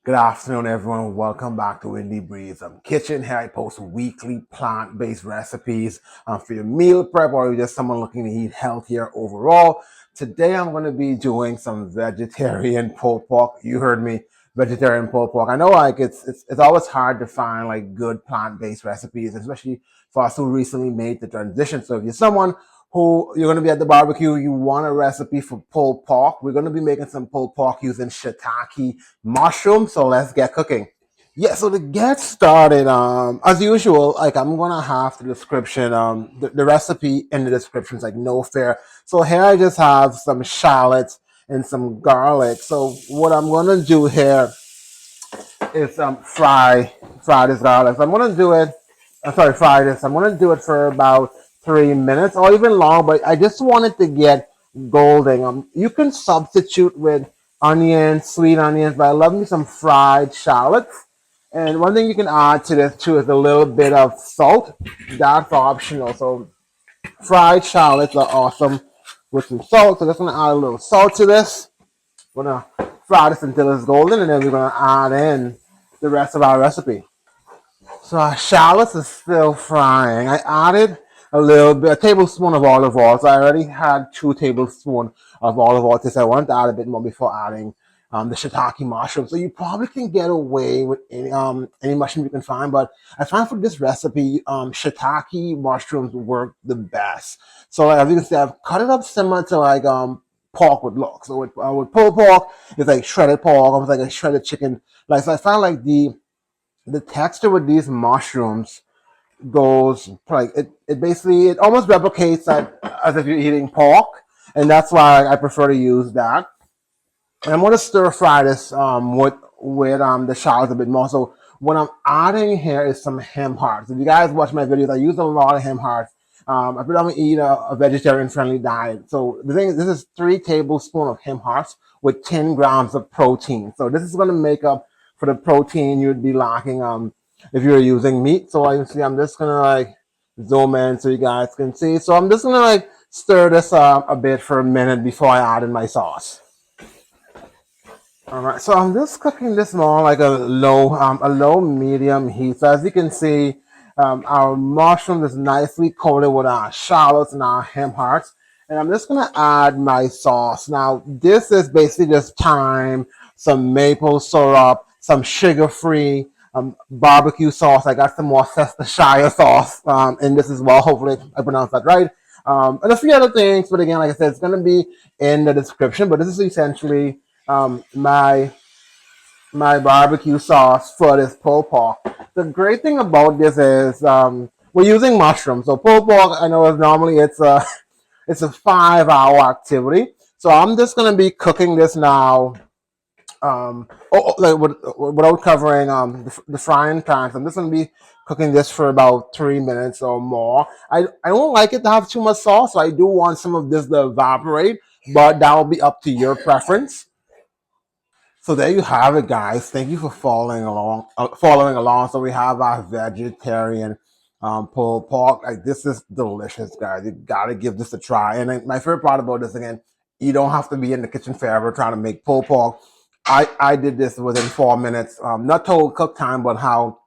Good afternoon, everyone. Welcome back to Indie Breeze Kitchen. Here I post weekly plant-based recipes for your meal prep or you're just someone looking to eat healthier overall. Today, I'm going to be doing some vegetarian pulled pork. You heard me, vegetarian pulled pork. I know it's always hard to find like good plant-based recipes, especially for us who recently made the transition. So if you're someone who you're going to be at the barbecue, you want a recipe for pulled pork, we're going to be making some pulled pork using shiitake mushroom. So let's get cooking. Yeah, so to get started, as usual, like I'm gonna have the description, the recipe in the description is like no fair. So here I just have some shallots and some garlic. So what I'm gonna do here is fry this garlic. So I'm gonna do it. Fry this. I'm gonna do it for about 3 minutes or even long, but I just want it to get golden. You can substitute with onions, sweet onions, but I love me some fried shallots. And one thing you can add to this too is a little bit of salt. That's optional. So fried shallots are awesome with some salt. So just gonna add a little salt to this. We're gonna fry this until it's golden, and then we're gonna add in the rest of our recipe. So our shallots is still frying. I added a tablespoon of olive oil. So I already had 2 tablespoons of olive oil. Since I wanted to add a bit more before adding the shiitake mushroom. So you probably can get away with any mushroom you can find, but I find for this recipe, shiitake mushrooms work the best. So like, as you can see, I've cut it up similar to like pork would look. So with pulled pork, it's like shredded pork, almost like a shredded chicken. Like so, I found like the texture with these mushrooms goes like it almost replicates that as if you're eating pork, and that's why I prefer to use that. And I'm going to stir fry this with the shallots a bit more. So what I'm adding here is some hemp hearts. If you guys watch my videos, I use a lot of hemp hearts. I predominantly eat a vegetarian friendly diet. So the thing is, this is 3 tablespoons of hemp hearts with 10 grams of protein. So this is going to make up for the protein you'd be lacking if you're using meat. So you see, I'm just going to like zoom in so you guys can see. So I'm just going to like stir this a bit for a minute before I add in my sauce. All right, so I'm just cooking this more like a low medium heat. So as you can see, our mushroom is nicely coated with our shallots and our hemp hearts. And I'm just gonna add my sauce. Now, this is basically just thyme, some maple syrup, some sugar-free barbecue sauce. I got some more Worcestershire sauce in this as well. Hopefully I pronounced that right. And a few other things, but again, like I said, it's gonna be in the description. But this is essentially my barbecue sauce for this pulled pork. The great thing about this is we're using mushrooms. So pulled pork, I know is normally it's a 5-hour activity. So I'm just gonna be cooking this now. Like without covering the frying pan. So I'm just gonna be cooking this for about 3 minutes or more. I don't like it to have too much sauce, so I do want some of this to evaporate, but that will be up to your preference. So there you have it, guys. Thank you for following along. So we have our vegetarian pulled pork. Like this is delicious, guys. You gotta give this a try. And my favorite part about this again, you don't have to be in the kitchen forever trying to make pulled pork. I did this within 4 minutes. Not total cook time, but how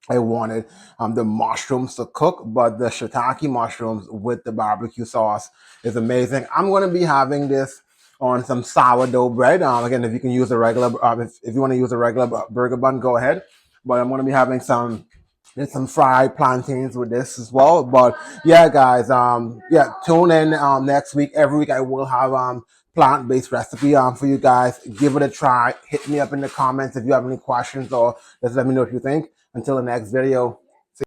I wanted the mushrooms to cook. But the shiitake mushrooms with the barbecue sauce is amazing. I'm going to be having this on some sourdough bread. Again, if you can use a regular, if you want to use a regular burger bun, go ahead. But I'm going to be having some fried plantains with this as well. But yeah, guys, yeah, tune in next week. Every week I will have plant-based recipe for you guys. Give it a try. Hit me up in the comments if you have any questions or just let me know what you think. Until the next video.